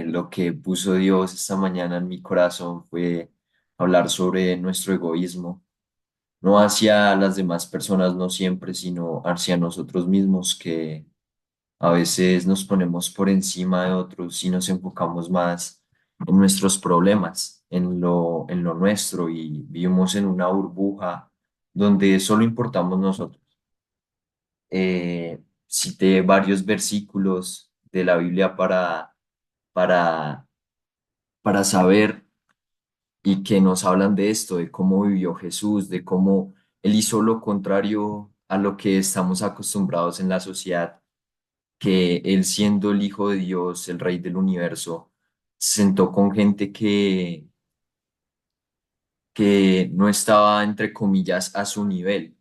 Lo que puso Dios esta mañana en mi corazón fue hablar sobre nuestro egoísmo, no hacia las demás personas, no siempre, sino hacia nosotros mismos, que a veces nos ponemos por encima de otros y nos enfocamos más en nuestros problemas, en lo nuestro, y vivimos en una burbuja donde solo importamos nosotros. Cité varios versículos de la Biblia para, para saber y que nos hablan de esto, de cómo vivió Jesús, de cómo Él hizo lo contrario a lo que estamos acostumbrados en la sociedad, que Él siendo el Hijo de Dios, el Rey del universo, se sentó con gente que no estaba, entre comillas, a su nivel.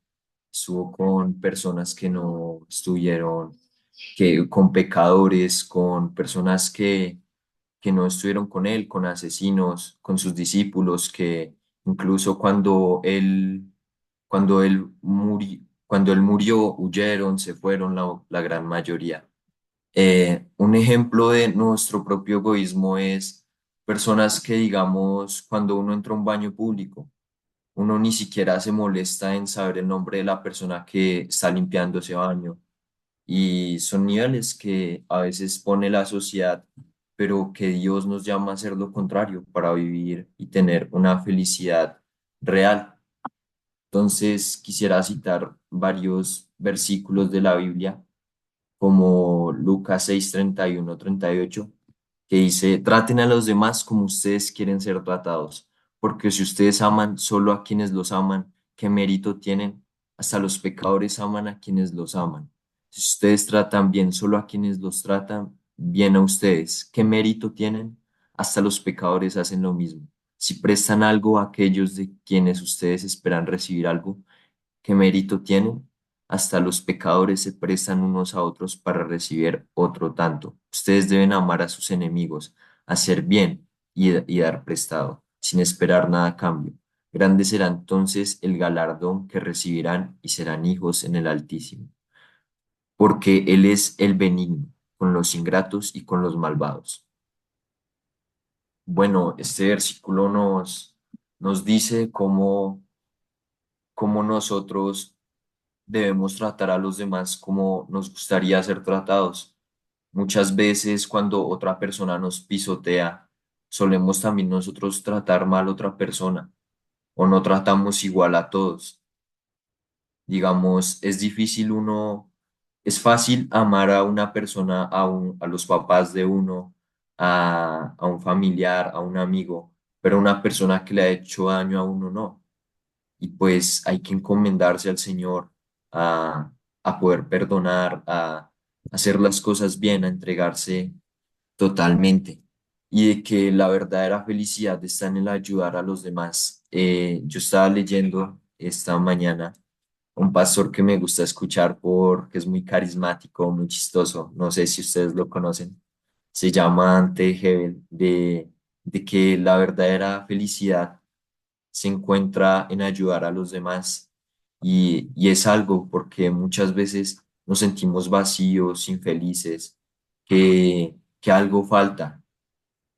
Estuvo con personas que no estuvieron, con pecadores, con personas que no estuvieron con él, con asesinos, con sus discípulos, que incluso cuando él murió, huyeron, se fueron la gran mayoría. Un ejemplo de nuestro propio egoísmo es personas que, digamos, cuando uno entra a un baño público, uno ni siquiera se molesta en saber el nombre de la persona que está limpiando ese baño. Y son niveles que a veces pone la sociedad, pero que Dios nos llama a hacer lo contrario para vivir y tener una felicidad real. Entonces, quisiera citar varios versículos de la Biblia, como Lucas 6 31 38, que dice: traten a los demás como ustedes quieren ser tratados, porque si ustedes aman solo a quienes los aman, ¿qué mérito tienen? Hasta los pecadores aman a quienes los aman. Si ustedes tratan bien solo a quienes los tratan bien a ustedes, ¿qué mérito tienen? Hasta los pecadores hacen lo mismo. Si prestan algo a aquellos de quienes ustedes esperan recibir algo, ¿qué mérito tienen? Hasta los pecadores se prestan unos a otros para recibir otro tanto. Ustedes deben amar a sus enemigos, hacer bien y dar prestado, sin esperar nada a cambio. Grande será entonces el galardón que recibirán y serán hijos en el Altísimo, porque Él es el benigno con los ingratos y con los malvados. Bueno, este versículo nos dice cómo nosotros debemos tratar a los demás como nos gustaría ser tratados. Muchas veces cuando otra persona nos pisotea, solemos también nosotros tratar mal a otra persona o no tratamos igual a todos. Digamos, es fácil amar a una persona, a los papás de uno, a un familiar, a un amigo, pero una persona que le ha hecho daño a uno no. Y pues hay que encomendarse al Señor a, a poder perdonar, a hacer las cosas bien, a entregarse totalmente. Y de que la verdadera felicidad está en el ayudar a los demás. Yo estaba leyendo esta mañana un pastor que me gusta escuchar porque es muy carismático, muy chistoso. No sé si ustedes lo conocen. Se llama Ante Hebel, de que la verdadera felicidad se encuentra en ayudar a los demás, y es algo porque muchas veces nos sentimos vacíos, infelices, que algo falta,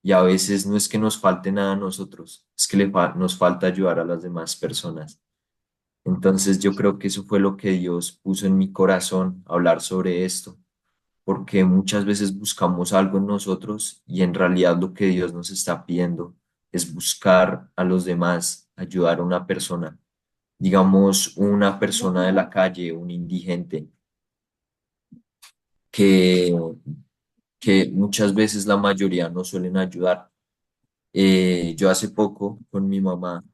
y a veces no es que nos falte nada a nosotros, es que nos falta ayudar a las demás personas. Entonces yo creo que eso fue lo que Dios puso en mi corazón, hablar sobre esto, porque muchas veces buscamos algo en nosotros y en realidad lo que Dios nos está pidiendo es buscar a los demás, ayudar a una persona, digamos una persona de la calle, un indigente, que, que muchas veces la mayoría no suelen ayudar. Yo hace poco con mi mamá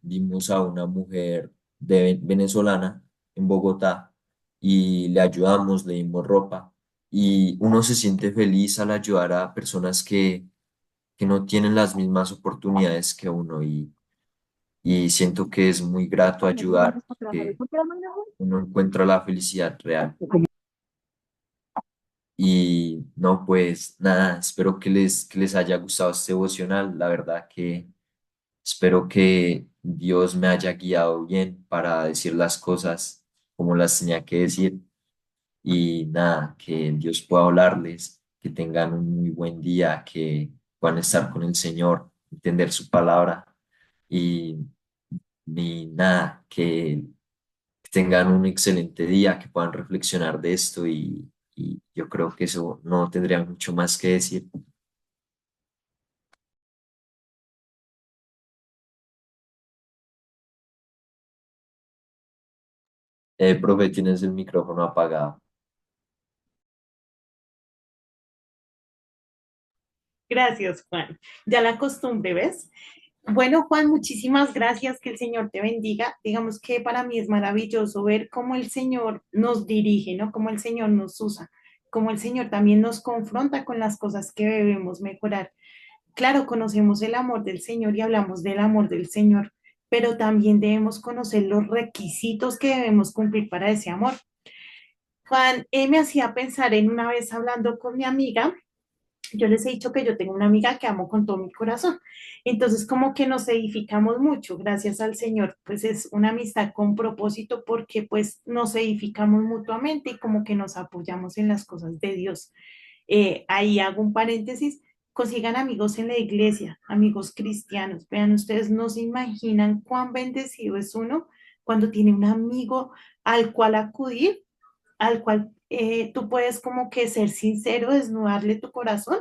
vimos a una mujer venezolana en Bogotá y le ayudamos, le dimos ropa, y uno se siente feliz al ayudar a personas que no tienen las mismas oportunidades que uno, y siento que es muy grato ayudar, que uno encuentra la felicidad real. Y no, pues nada, espero que les haya gustado este devocional. La verdad que espero que Dios me haya guiado bien para decir las cosas como las tenía que decir, y nada, que Dios pueda hablarles que tengan un muy buen día, que puedan estar con el Señor, entender su palabra y ni nada, que tengan un excelente día, que puedan reflexionar de esto y yo creo que eso no tendría mucho más que decir. Profe, tienes el micrófono apagado. Gracias, Juan. Ya la costumbre, ¿ves? Bueno, Juan, muchísimas gracias. Que el Señor te bendiga. Digamos que para mí es maravilloso ver cómo el Señor nos dirige, ¿no? Cómo el Señor nos usa, cómo el Señor también nos confronta con las cosas que debemos mejorar. Claro, conocemos el amor del Señor y hablamos del amor del Señor, pero también debemos conocer los requisitos que debemos cumplir para ese amor. Juan, me hacía pensar en una vez hablando con mi amiga. Yo les he dicho que yo tengo una amiga que amo con todo mi corazón. Entonces, como que nos edificamos mucho, gracias al Señor. Pues es una amistad con propósito porque pues nos edificamos mutuamente y como que nos apoyamos en las cosas de Dios. Ahí hago un paréntesis. Consigan amigos en la iglesia, amigos cristianos. Vean, ustedes no se imaginan cuán bendecido es uno cuando tiene un amigo al cual acudir, al cual tú puedes como que ser sincero, desnudarle tu corazón,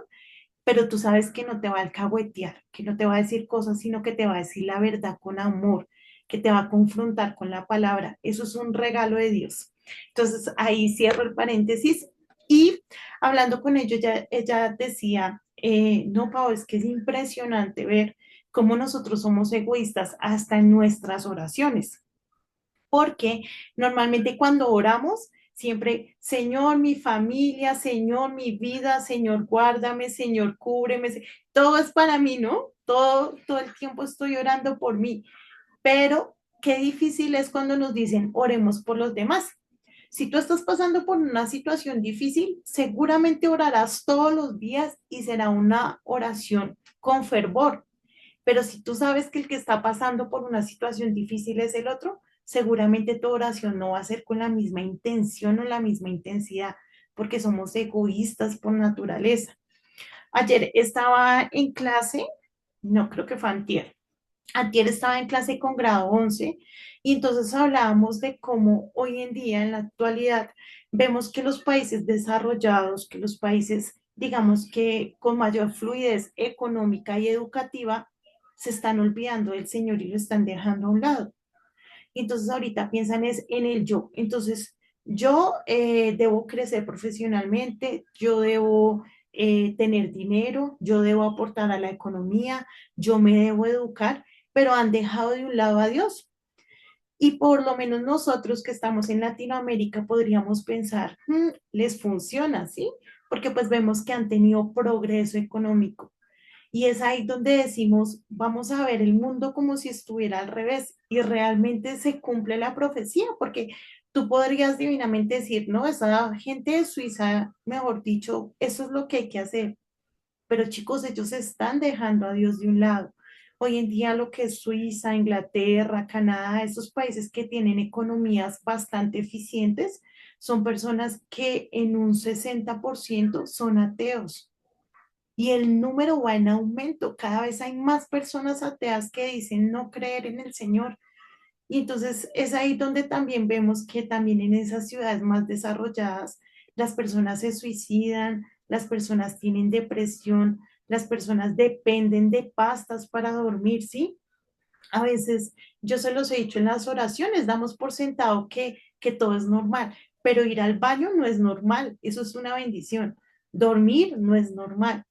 pero tú sabes que no te va a alcahuetear, que no te va a decir cosas, sino que te va a decir la verdad con amor, que te va a confrontar con la palabra. Eso es un regalo de Dios. Entonces, ahí cierro el paréntesis y hablando con ellos, ella decía, no, Pau, es que es impresionante ver cómo nosotros somos egoístas hasta en nuestras oraciones, porque normalmente cuando oramos, siempre, Señor, mi familia, Señor, mi vida, Señor, guárdame, Señor, cúbreme, todo es para mí, ¿no? Todo el tiempo estoy orando por mí, pero qué difícil es cuando nos dicen, oremos por los demás. Si tú estás pasando por una situación difícil, seguramente orarás todos los días y será una oración con fervor, pero si tú sabes que el que está pasando por una situación difícil es el otro, seguramente tu oración no va a ser con la misma intención o la misma intensidad, porque somos egoístas por naturaleza. Ayer estaba en clase, no creo que fue antier. Antier estaba en clase con grado 11 y entonces hablábamos de cómo hoy en día, en la actualidad, vemos que los países desarrollados, que los países, digamos que con mayor fluidez económica y educativa, se están olvidando del Señor y lo están dejando a un lado. Y entonces ahorita piensan es en el yo. Entonces, yo debo crecer profesionalmente, yo debo tener dinero, yo debo aportar a la economía, yo me debo educar, pero han dejado de un lado a Dios. Y por lo menos nosotros que estamos en Latinoamérica podríamos pensar, les funciona, ¿sí? Porque pues vemos que han tenido progreso económico. Y es ahí donde decimos, vamos a ver el mundo como si estuviera al revés y realmente se cumple la profecía, porque tú podrías divinamente decir, no, esa gente de Suiza, mejor dicho, eso es lo que hay que hacer. Pero chicos, ellos están dejando a Dios de un lado. Hoy en día lo que es Suiza, Inglaterra, Canadá, esos países que tienen economías bastante eficientes, son personas que en un 60% son ateos y el número va en aumento. Cada vez hay más personas ateas que dicen no creer en el Señor. Y entonces es ahí donde también vemos que también en esas ciudades más desarrolladas las personas se suicidan, las personas tienen depresión, las personas dependen de pastas para dormir, ¿sí? A veces yo se los he dicho en las oraciones, damos por sentado que todo es normal, pero ir al baño no es normal, eso es una bendición. Dormir no es normal.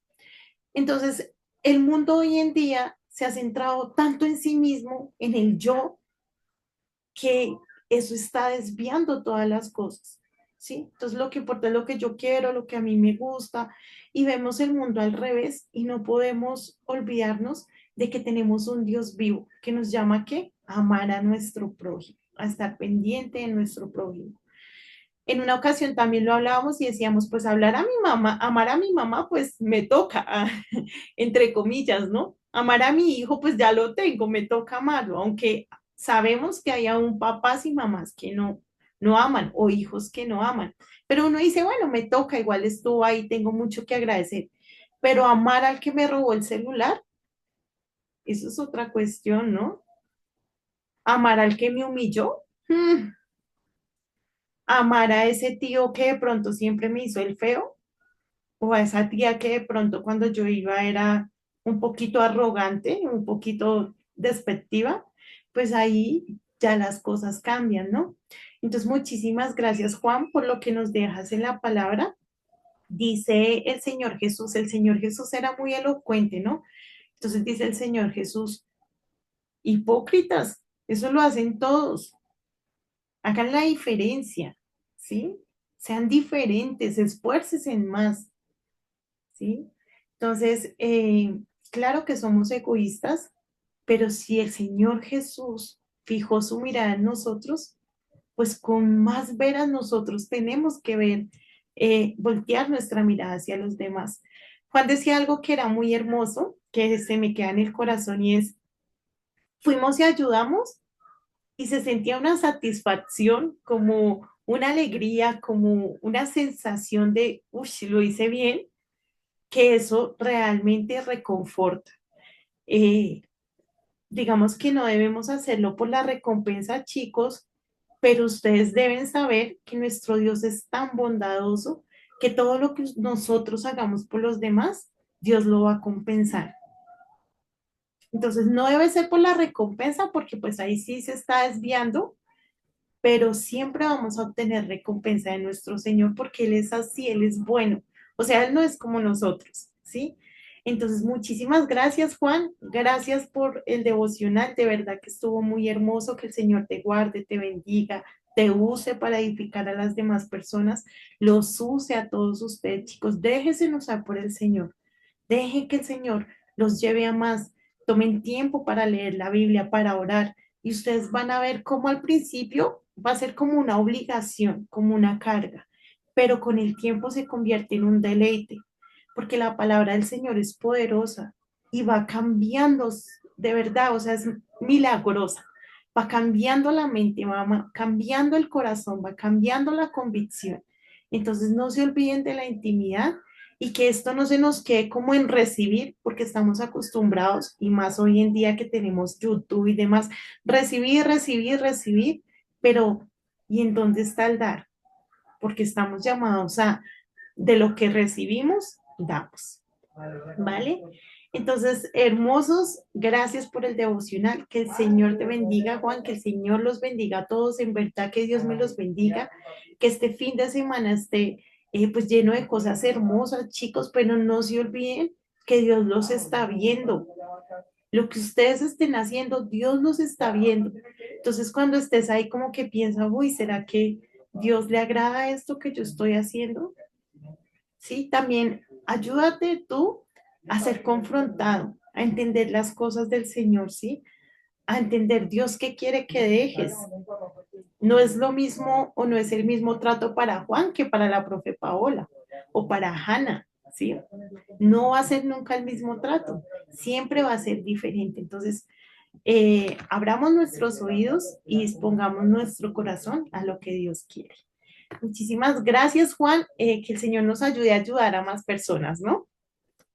Entonces, el mundo hoy en día se ha centrado tanto en sí mismo, en el yo, que eso está desviando todas las cosas, ¿sí? Entonces, lo que importa es lo que yo quiero, lo que a mí me gusta, y vemos el mundo al revés y no podemos olvidarnos de que tenemos un Dios vivo que nos llama a ¿qué? A amar a nuestro prójimo, a estar pendiente de nuestro prójimo. En una ocasión también lo hablábamos y decíamos, pues hablar a mi mamá, amar a mi mamá, pues me toca, entre comillas, ¿no? Amar a mi hijo, pues ya lo tengo, me toca amarlo, aunque sabemos que hay aún papás y mamás que no aman o hijos que no aman. Pero uno dice, bueno, me toca, igual estuvo ahí, tengo mucho que agradecer. Pero amar al que me robó el celular, eso es otra cuestión, ¿no? Amar al que me humilló, amar a ese tío que de pronto siempre me hizo el feo, o a esa tía que de pronto cuando yo iba era un poquito arrogante, un poquito despectiva, pues ahí ya las cosas cambian, ¿no? Entonces, muchísimas gracias, Juan, por lo que nos dejas en la palabra. Dice el Señor Jesús era muy elocuente, ¿no? Entonces dice el Señor Jesús, hipócritas, eso lo hacen todos, hagan la diferencia, ¿sí? Sean diferentes, esfuércense en más, ¿sí? Entonces, claro que somos egoístas, pero si el Señor Jesús fijó su mirada en nosotros, pues con más veras nosotros tenemos que ver, voltear nuestra mirada hacia los demás. Juan decía algo que era muy hermoso, que se me queda en el corazón y es, fuimos y ayudamos y se sentía una satisfacción, como una alegría, como una sensación de, uy, lo hice bien, que eso realmente reconforta. Eh, digamos que no debemos hacerlo por la recompensa, chicos, pero ustedes deben saber que nuestro Dios es tan bondadoso que todo lo que nosotros hagamos por los demás, Dios lo va a compensar. Entonces, no debe ser por la recompensa, porque pues ahí sí se está desviando, pero siempre vamos a obtener recompensa de nuestro Señor porque Él es así, Él es bueno. O sea, Él no es como nosotros, ¿sí? Entonces, muchísimas gracias, Juan. Gracias por el devocional. De verdad que estuvo muy hermoso. Que el Señor te guarde, te bendiga, te use para edificar a las demás personas. Los use a todos ustedes, chicos. Déjense usar por el Señor. Dejen que el Señor los lleve a más. Tomen tiempo para leer la Biblia, para orar. Y ustedes van a ver cómo al principio va a ser como una obligación, como una carga, pero con el tiempo se convierte en un deleite, porque la palabra del Señor es poderosa y va cambiando de verdad, o sea, es milagrosa. Va cambiando la mente, va cambiando el corazón, va cambiando la convicción. Entonces no se olviden de la intimidad y que esto no se nos quede como en recibir, porque estamos acostumbrados, y más hoy en día que tenemos YouTube y demás, recibir, recibir, recibir, pero ¿y en dónde está el dar? Porque estamos llamados a, de lo que recibimos, damos, ¿vale? Entonces, hermosos, gracias por el devocional, que el Señor te bendiga, Juan, que el Señor los bendiga a todos, en verdad que Dios me los bendiga, que este fin de semana esté pues lleno de cosas hermosas, chicos, pero no se olviden que Dios los está viendo. Lo que ustedes estén haciendo, Dios los está viendo. Entonces, cuando estés ahí como que piensa, uy, ¿será que Dios le agrada esto que yo estoy haciendo? Sí, también ayúdate tú a ser confrontado, a entender las cosas del Señor, ¿sí? A entender Dios qué quiere que dejes. No es lo mismo o no es el mismo trato para Juan que para la profe Paola o para Hannah, ¿sí? No va a ser nunca el mismo trato, siempre va a ser diferente. Entonces, abramos nuestros oídos y dispongamos nuestro corazón a lo que Dios quiere. Muchísimas gracias, Juan. Que el Señor nos ayude a ayudar a más personas, ¿no?